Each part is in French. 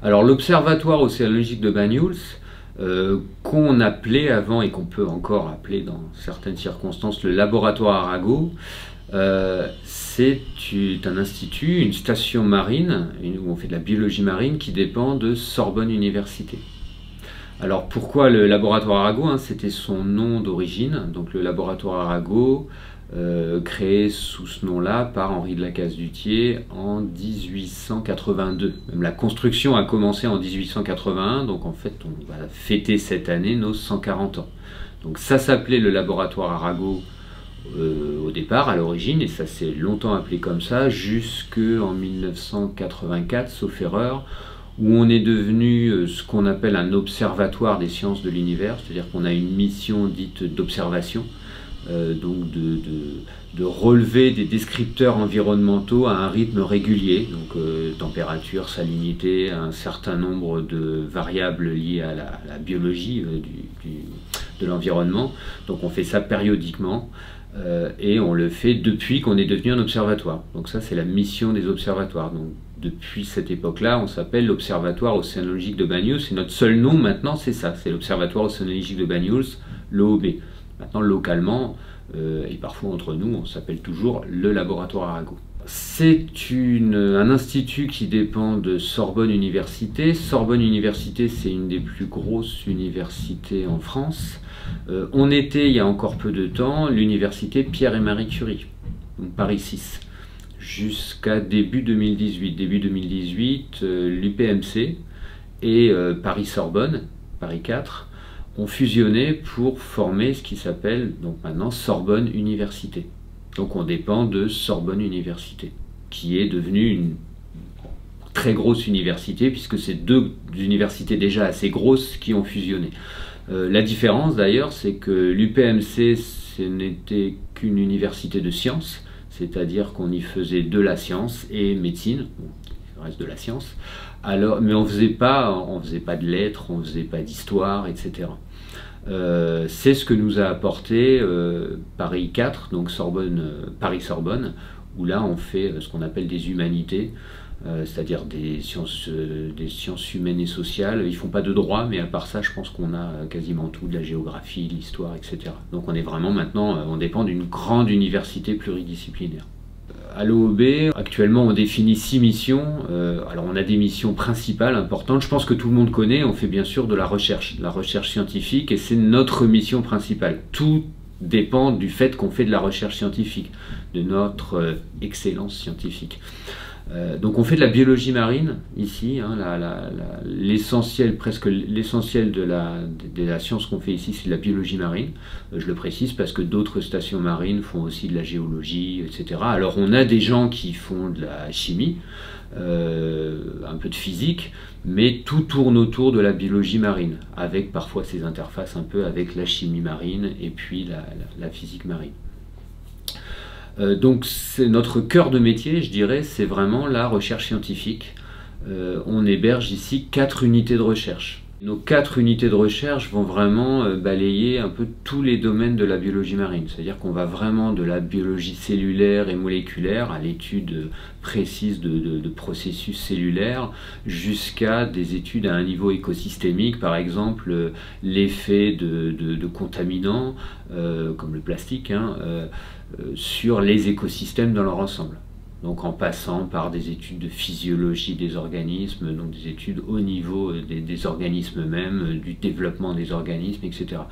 Alors l'Observatoire océanologique de Banyuls, qu'on appelait avant et qu'on peut encore appeler dans certaines circonstances le laboratoire Arago, c'est un institut, une station marine, où on fait de la biologie marine, qui dépend de Sorbonne Université. Alors pourquoi le laboratoire Arago? C'était son nom d'origine, donc le laboratoire Arago, créé sous ce nom-là par Henri de Lacaze-Duthiers en 1882. Même la construction a commencé en 1881, donc en fait on va fêter cette année nos 140 ans. Donc ça s'appelait le laboratoire Arago au départ, à l'origine, et ça s'est longtemps appelé comme ça, jusqu'en 1984, sauf erreur, où on est devenu ce qu'on appelle un observatoire des sciences de l'univers, c'est-à-dire qu'on a une mission dite d'observation, donc de relever des descripteurs environnementaux à un rythme régulier, donc température, salinité, un certain nombre de variables liées à la biologie de l'environnement. Donc on fait ça périodiquement et on le fait depuis qu'on est devenu un observatoire. Donc ça c'est la mission des observatoires. Donc depuis cette époque-là, on s'appelle l'Observatoire océanologique de Banyuls, et notre seul nom maintenant c'est ça, c'est l'Observatoire océanologique de Banyuls, l'OOB. Maintenant, localement, et parfois entre nous, on s'appelle toujours le laboratoire Arago. C'est un institut qui dépend de Sorbonne Université. Sorbonne Université, c'est une des plus grosses universités en France. On était, il y a encore peu de temps, l'université Pierre et Marie Curie, donc Paris 6, jusqu'à début 2018. Début 2018, l'UPMC et Paris-Sorbonne, Paris 4, ont fusionné pour former ce qui s'appelle donc maintenant Sorbonne Université. Donc on dépend de Sorbonne Université, qui est devenue une très grosse université, puisque c'est deux universités déjà assez grosses qui ont fusionné. La différence d'ailleurs, c'est que l'UPMC, ce n'était qu'une université de sciences, c'est-à-dire qu'on y faisait de la science et médecine, bon, il reste de la science, alors, mais on ne faisait pas de lettres, on ne faisait pas d'histoire, etc. C'est ce que nous a apporté Paris 4, donc Paris-Sorbonne, où là on fait ce qu'on appelle des humanités, c'est-à-dire des sciences humaines et sociales. Ils ne font pas de droit, mais à part ça, je pense qu'on a quasiment tout, de la géographie, l'histoire, etc. Donc on est vraiment maintenant, on dépend d'une grande université pluridisciplinaire. À l'OOB, actuellement, on définit 6 missions. Alors, on a des missions principales importantes. Je pense que tout le monde connaît. On fait bien sûr de la recherche scientifique, et c'est notre mission principale. Tout dépend du fait qu'on fait de la recherche scientifique, de notre excellence scientifique. Donc, on fait de la biologie marine ici. Hein, presque l'essentiel de la science qu'on fait ici, c'est de la biologie marine. Je le précise parce que d'autres stations marines font aussi de la géologie, etc. Alors, on a des gens qui font de la chimie, un peu de physique, mais tout tourne autour de la biologie marine, avec parfois ces interfaces un peu avec la chimie marine et puis la physique marine. Donc c'est notre cœur de métier, je dirais, c'est vraiment la recherche scientifique. On héberge ici 4 unités de recherche. Nos 4 unités de recherche vont vraiment balayer un peu tous les domaines de la biologie marine. C'est-à-dire qu'on va vraiment de la biologie cellulaire et moléculaire à l'étude précise de processus cellulaires, jusqu'à des études à un niveau écosystémique, par exemple l'effet de contaminants, comme le plastique, hein, sur les écosystèmes dans leur ensemble. Donc en passant par des études de physiologie des organismes, donc des études au niveau des organismes eux-mêmes, du développement des organismes, etc.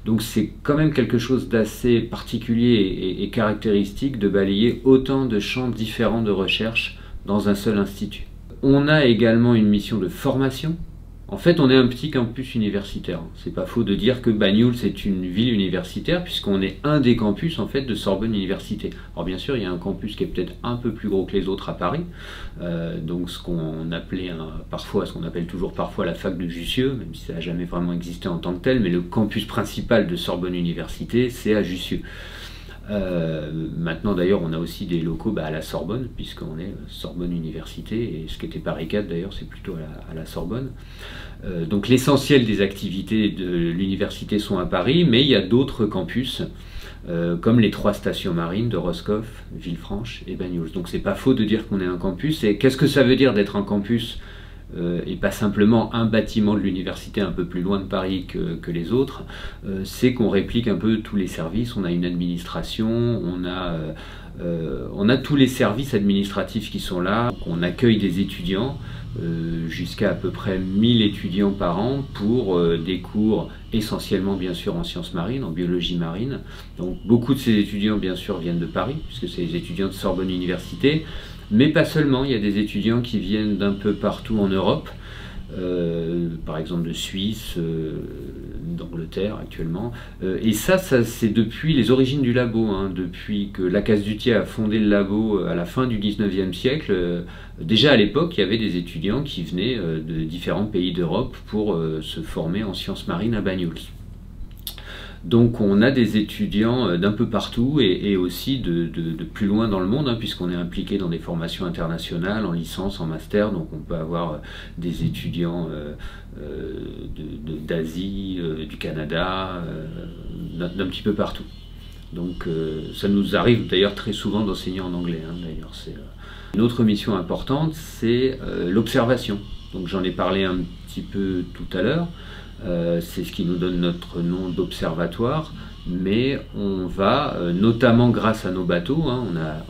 Donc c'est quand même quelque chose d'assez particulier et caractéristique de balayer autant de champs différents de recherche dans un seul institut. On a également une mission de formation. En fait, on est un petit campus universitaire. C'est pas faux de dire que Banyuls est une ville universitaire, puisqu'on est un des campus en fait de Sorbonne Université. Alors bien sûr, il y a un campus qui est peut-être un peu plus gros que les autres à Paris, donc ce qu'on appelait parfois, ce qu'on appelle toujours parfois la fac de Jussieu, même si ça n'a jamais vraiment existé en tant que tel, mais le campus principal de Sorbonne Université, c'est à Jussieu. Maintenant d'ailleurs on a aussi des locaux à la Sorbonne, puisqu'on est Sorbonne Université, et ce qui était Paris 4 d'ailleurs c'est plutôt à la Sorbonne. Donc l'essentiel des activités de l'université sont à Paris, mais il y a d'autres campus, comme les 3 stations marines de Roscoff, Villefranche et Banyuls. Donc c'est pas faux de dire qu'on est un campus. Et qu'est-ce que ça veut dire d'être un campus? et pas simplement un bâtiment de l'université un peu plus loin de Paris que les autres, c'est qu'on réplique un peu tous les services. On a une administration, on a tous les services administratifs qui sont là. On accueille des étudiants, jusqu'à peu près 1000 étudiants par an pour des cours essentiellement bien sûr en sciences marines, en biologie marine. Donc beaucoup de ces étudiants bien sûr viennent de Paris, puisque c'est les étudiants de Sorbonne Université, mais pas seulement, il y a des étudiants qui viennent d'un peu partout en Europe, par exemple de Suisse, d'Angleterre actuellement. Et ça c'est depuis les origines du labo, hein, depuis que Lacaze-Duthiers a fondé le labo à la fin du 19e siècle. Déjà à l'époque, il y avait des étudiants qui venaient de différents pays d'Europe pour se former en sciences marines à Banyuls. Donc on a des étudiants d'un peu partout et aussi de plus loin dans le monde, hein, puisqu'on est impliqué dans des formations internationales, en licence, en master, donc on peut avoir des étudiants d'Asie, du Canada, d'un petit peu partout. Donc ça nous arrive d'ailleurs très souvent d'enseigner en anglais, hein, d'ailleurs. Une autre mission importante, c'est l'observation. Donc j'en ai parlé un petit peu tout à l'heure. C'est ce qui nous donne notre nom d'observatoire, mais on va, notamment grâce à nos bateaux, hein,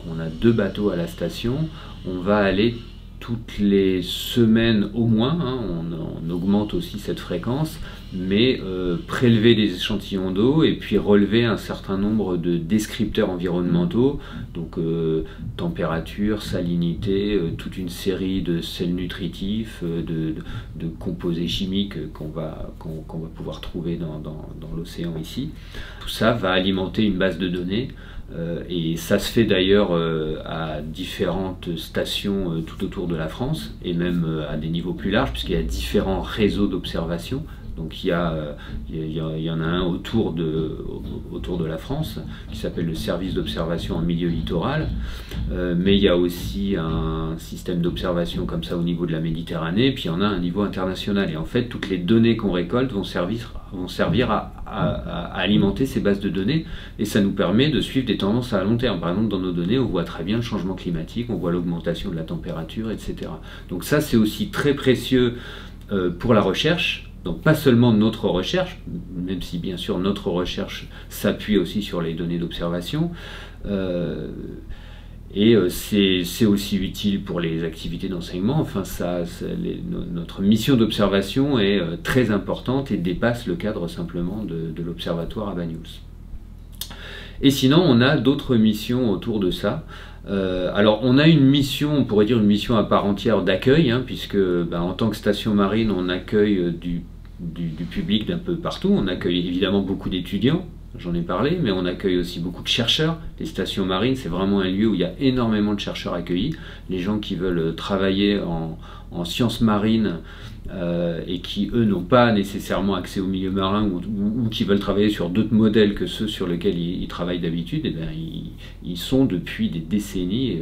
on a 2 bateaux à la station, on va aller toutes les semaines au moins, hein, on augmente aussi cette fréquence, mais prélever des échantillons d'eau et puis relever un certain nombre de descripteurs environnementaux, donc température, salinité, toute une série de sels nutritifs, de composés chimiques qu'on va pouvoir trouver dans l'océan ici. Tout ça va alimenter une base de données. Et ça se fait d'ailleurs à différentes stations tout autour de la France, et même à des niveaux plus larges, puisqu'il y a différents réseaux d'observation. Donc il y en a un autour de la France, qui s'appelle le service d'observation en milieu littoral, mais il y a aussi un système d'observation comme ça au niveau de la Méditerranée, puis il y en a un niveau international. Et en fait, toutes les données qu'on récolte vont servir à alimenter ces bases de données, et ça nous permet de suivre des tendances à long terme. Par exemple, dans nos données, on voit très bien le changement climatique, on voit l'augmentation de la température, etc. Donc ça, c'est aussi très précieux pour la recherche. Donc pas seulement notre recherche, même si bien sûr notre recherche s'appuie aussi sur les données d'observation, et c'est aussi utile pour les activités d'enseignement. Enfin, notre mission d'observation est très importante et dépasse le cadre simplement de l'observatoire à Banyuls. Et sinon, on a d'autres missions autour de ça. Alors, on a une mission, on pourrait dire une mission à part entière d'accueil, hein, puisque en tant que station marine, on accueille du public d'un peu partout. On accueille évidemment beaucoup d'étudiants, j'en ai parlé, mais on accueille aussi beaucoup de chercheurs. Les stations marines, c'est vraiment un lieu où il y a énormément de chercheurs accueillis. Les gens qui veulent travailler en sciences marines et qui, eux, n'ont pas nécessairement accès au milieu marin ou qui veulent travailler sur d'autres modèles que ceux sur lesquels ils travaillent d'habitude, eh bien, ils sont depuis des décennies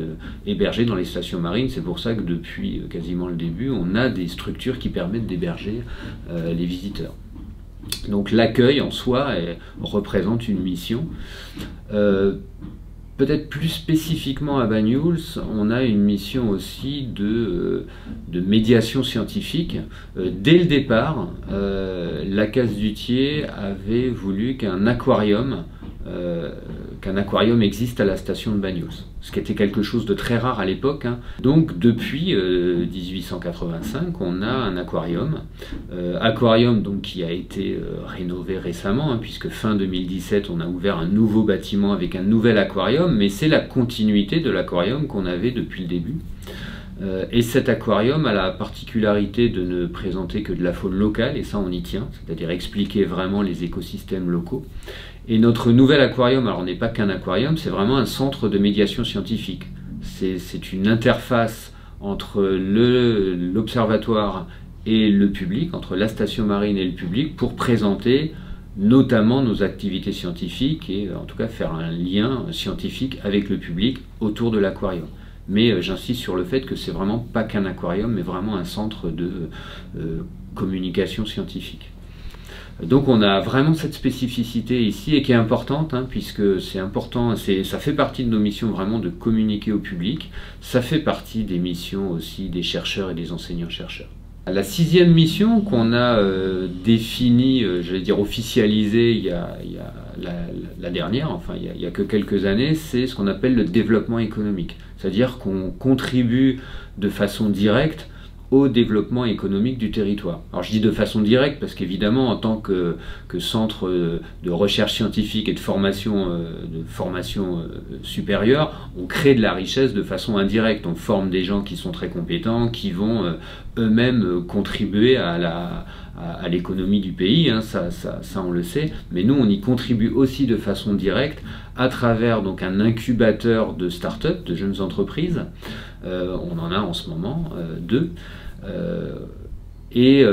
hébergés dans les stations marines. C'est pour ça que depuis quasiment le début, on a des structures qui permettent d'héberger les visiteurs. Donc l'accueil en soi représente une mission. Peut-être plus spécifiquement à Banyuls, on a une mission aussi de médiation scientifique. Dès le départ, Lacaze-Duthiers avait voulu qu'un aquarium existe à la station de Banyuls, ce qui était quelque chose de très rare à l'époque, hein. Donc depuis 1885, on a un aquarium, donc, qui a été rénové récemment, hein, puisque fin 2017, on a ouvert un nouveau bâtiment avec un nouvel aquarium, mais c'est la continuité de l'aquarium qu'on avait depuis le début. Et cet aquarium a la particularité de ne présenter que de la faune locale, et ça on y tient, c'est-à-dire expliquer vraiment les écosystèmes locaux. Et notre nouvel aquarium, alors on n'est pas qu'un aquarium, c'est vraiment un centre de médiation scientifique. C'est une interface entre l'observatoire et le public, entre la station marine et le public, pour présenter notamment nos activités scientifiques et en tout cas faire un lien scientifique avec le public autour de l'aquarium. Mais j'insiste sur le fait que c'est vraiment pas qu'un aquarium, mais vraiment un centre de communication scientifique. Donc on a vraiment cette spécificité ici et qui est importante, hein, puisque c'est important, ça fait partie de nos missions vraiment de communiquer au public, ça fait partie des missions aussi des chercheurs et des enseignants-chercheurs. La sixième mission qu'on a définie, j'allais dire officialisée il y a la dernière, enfin il y a que quelques années, c'est ce qu'on appelle le développement économique. C'est-à-dire qu'on contribue de façon directe au développement économique du territoire. Alors je dis de façon directe parce qu'évidemment en tant que centre de recherche scientifique et de formation supérieure, on crée de la richesse de façon indirecte. On forme des gens qui sont très compétents, qui vont eux-mêmes contribuer à l'économie du pays, hein, ça on le sait, mais nous on y contribue aussi de façon directe à travers donc un incubateur de start-up, de jeunes entreprises. On en a en ce moment deux. Et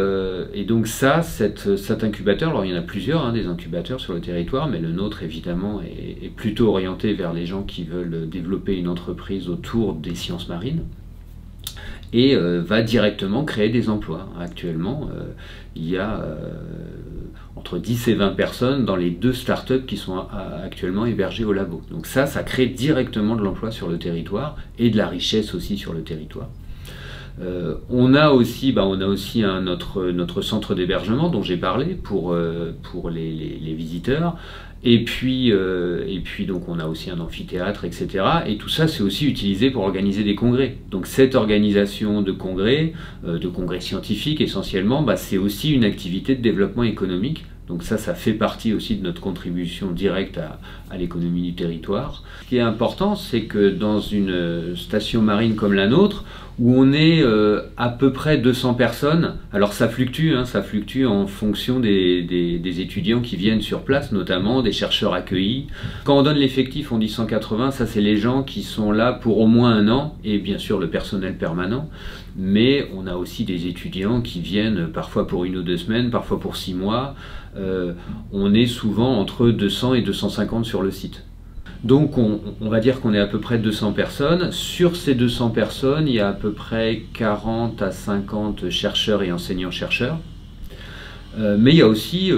donc cet incubateur, alors il y en a plusieurs, hein, des incubateurs sur le territoire, mais le nôtre évidemment est plutôt orienté vers les gens qui veulent développer une entreprise autour des sciences marines et va directement créer des emplois. Actuellement, il y a entre 10 et 20 personnes dans les deux startups qui sont actuellement hébergées au labo. Donc ça crée directement de l'emploi sur le territoire et de la richesse aussi sur le territoire. On a aussi notre centre d'hébergement dont j'ai parlé pour les visiteurs. Et puis donc on a aussi un amphithéâtre, etc. Et tout ça c'est aussi utilisé pour organiser des congrès. Donc cette organisation de congrès scientifiques essentiellement, c'est aussi une activité de développement économique. Donc ça fait partie aussi de notre contribution directe à l'économie du territoire. Ce qui est important, c'est que dans une station marine comme la nôtre, où on est à peu près 200 personnes, alors ça fluctue en fonction des étudiants qui viennent sur place, notamment des chercheurs accueillis. Quand on donne l'effectif, on dit 180, ça c'est les gens qui sont là pour au moins un an, et bien sûr le personnel permanent. Mais on a aussi des étudiants qui viennent parfois pour 1 ou 2 semaines, parfois pour 6 mois. On est souvent entre 200 et 250 sur le site. Donc on va dire qu'on est à peu près 200 personnes. Sur ces 200 personnes, il y a à peu près 40 à 50 chercheurs et enseignants-chercheurs. Mais il y a aussi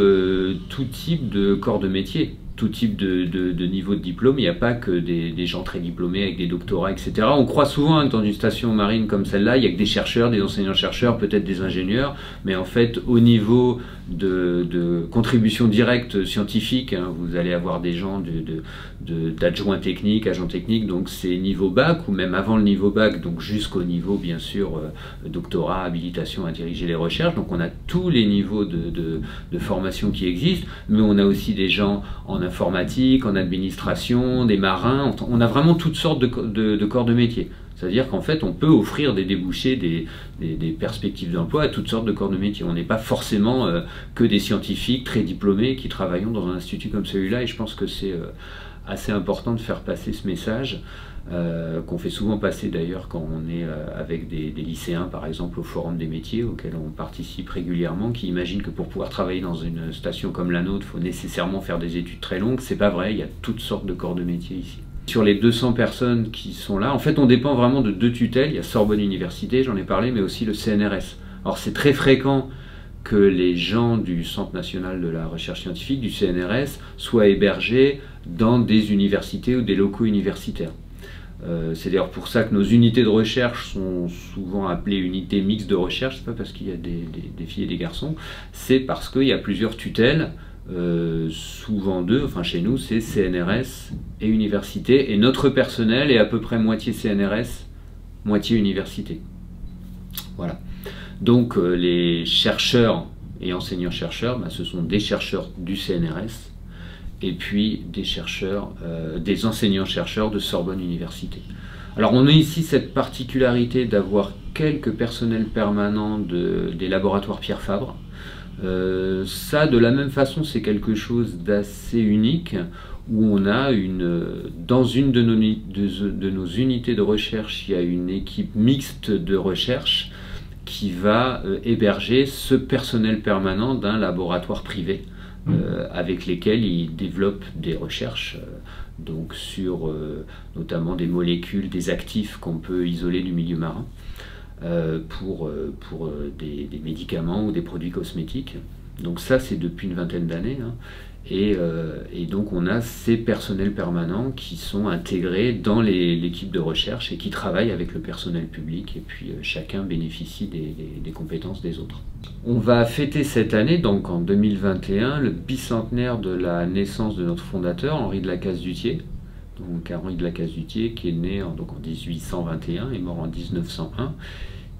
tout type de corps de métier, tout type de niveau de diplôme. Il n'y a pas que des gens très diplômés avec des doctorats, etc. On croit souvent que dans une station marine comme celle-là, il n'y a que des chercheurs, des enseignants-chercheurs, peut-être des ingénieurs, mais en fait, au niveau de contribution directe scientifique, hein, vous allez avoir des gens d'adjoints techniques, agents techniques, donc c'est niveau bac, ou même avant le niveau bac, donc jusqu'au niveau, bien sûr, doctorat, habilitation à diriger les recherches. Donc on a tous les niveaux de formation qui existent, mais on a aussi des gens en informatique, en administration, des marins, on a vraiment toutes sortes de corps de métier. C'est-à-dire qu'en fait, on peut offrir des débouchés, des perspectives d'emploi à toutes sortes de corps de métier. On n'est pas forcément que des scientifiques très diplômés qui travaillent dans un institut comme celui-là, et je pense que c'est assez important de faire passer ce message, qu'on fait souvent passer d'ailleurs quand on est avec des lycéens, par exemple, au Forum des métiers, auquel on participe régulièrement, qui imaginent que pour pouvoir travailler dans une station comme la nôtre, il faut nécessairement faire des études très longues. C'est pas vrai, il y a toutes sortes de corps de métier ici. Sur les 200 personnes qui sont là, en fait, on dépend vraiment de 2 tutelles. Il y a Sorbonne Université, j'en ai parlé, mais aussi le CNRS. Alors, c'est très fréquent que les gens du Centre national de la recherche scientifique, du CNRS, soient hébergés dans des universités ou des locaux universitaires. C'est d'ailleurs pour ça que nos unités de recherche sont souvent appelées unités mixtes de recherche. C'est pas parce qu'il y a des filles et des garçons, c'est parce qu'il y a plusieurs tutelles. Souvent 2, enfin chez nous c'est CNRS et université, et notre personnel est à peu près moitié CNRS, moitié université. Voilà. Donc les chercheurs et enseignants-chercheurs, ce sont des chercheurs du CNRS et puis des chercheurs, des enseignants-chercheurs de Sorbonne Université. Alors on a ici cette particularité d'avoir quelques personnels permanents des laboratoires Pierre Fabre. Ça, de la même façon, c'est quelque chose d'assez unique, où on a dans une de nos unités de recherche, il y a une équipe mixte de recherche qui va héberger ce personnel permanent d'un laboratoire privé, avec lesquels ils développent des recherches, donc sur notamment des molécules, des actifs qu'on peut isoler du milieu marin. Pour des médicaments ou des produits cosmétiques. Donc ça, c'est depuis une vingtaine d'années, hein. Et donc on a ces personnels permanents qui sont intégrés dans l'équipe de recherche et qui travaillent avec le personnel public, et puis chacun bénéficie des compétences des autres. On va fêter cette année, donc en 2021, le bicentenaire de la naissance de notre fondateur, Henri de la Casse-Duthier. Donc Henri de la Casse-Duthier qui est né en 1821 et mort en 1901.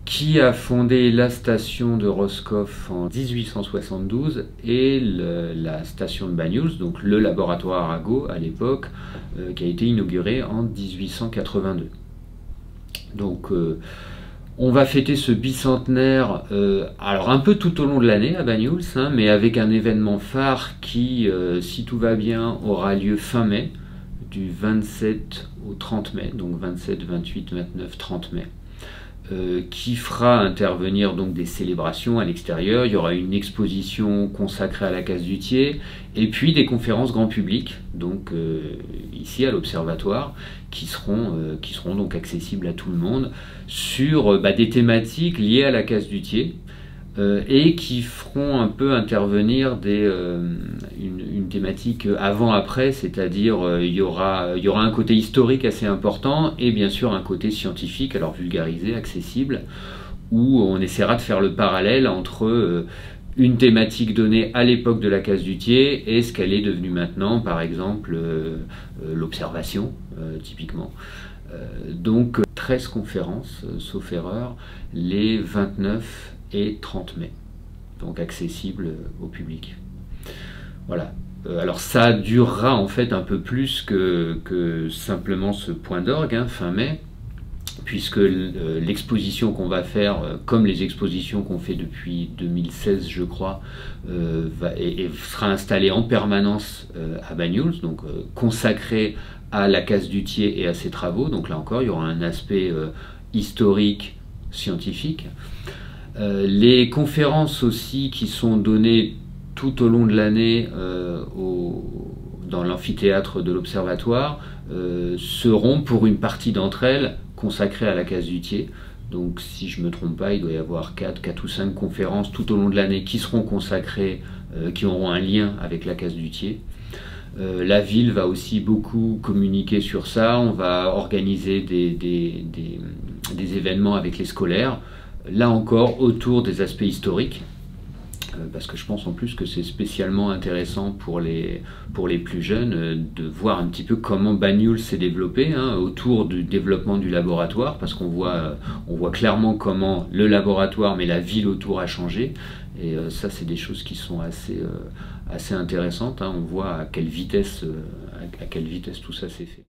Qui a fondé la station de Roscoff en 1872 et la station de Banyuls, donc le laboratoire Arago à l'époque, qui a été inauguré en 1882. Donc on va fêter ce bicentenaire, alors un peu tout au long de l'année à Banyuls, hein, mais avec un événement phare qui, si tout va bien, aura lieu fin mai, du 27 au 30 mai, donc 27, 28, 29, 30 mai. Qui fera intervenir donc des célébrations à l'extérieur. Il y aura une exposition consacrée à la Casse-Duthier et puis des conférences grand public, donc ici à l'Observatoire, qui seront donc accessibles à tout le monde sur des thématiques liées à la Casse-Duthier. Et qui feront un peu intervenir une thématique avant-après, c'est-à-dire il y aura un côté historique assez important et bien sûr un côté scientifique, alors vulgarisé, accessible, où on essaiera de faire le parallèle entre une thématique donnée à l'époque de la Casse-Duthier et ce qu'elle est devenue maintenant, par exemple l'observation, typiquement. Donc 13 conférences, sauf erreur, les 29 et 30 mai, donc accessible au public. Voilà. Alors ça durera en fait un peu plus que simplement ce point d'orgue, hein, fin mai, puisque l'exposition qu'on va faire, comme les expositions qu'on fait depuis 2016 je crois, sera installée en permanence à Banyuls, donc consacrée à la Casse-Duthier et à ses travaux. Donc là encore il y aura un aspect historique, scientifique. Les conférences aussi qui sont données tout au long de l'année dans l'amphithéâtre de l'Observatoire seront pour une partie d'entre elles consacrées à la Casse-Duthier. Donc si je ne me trompe pas, il doit y avoir 4 ou 5 conférences tout au long de l'année qui seront consacrées, qui auront un lien avec la Casse-Duthier. La ville va aussi beaucoup communiquer sur ça. On va organiser des événements avec les scolaires, là encore autour des aspects historiques, parce que je pense en plus que c'est spécialement intéressant pour les plus jeunes de voir un petit peu comment Banyuls s'est développé, hein, autour du développement du laboratoire, parce qu'on voit clairement comment le laboratoire mais la ville autour a changé, et ça c'est des choses qui sont assez intéressantes, hein. On voit à quelle vitesse tout ça s'est fait.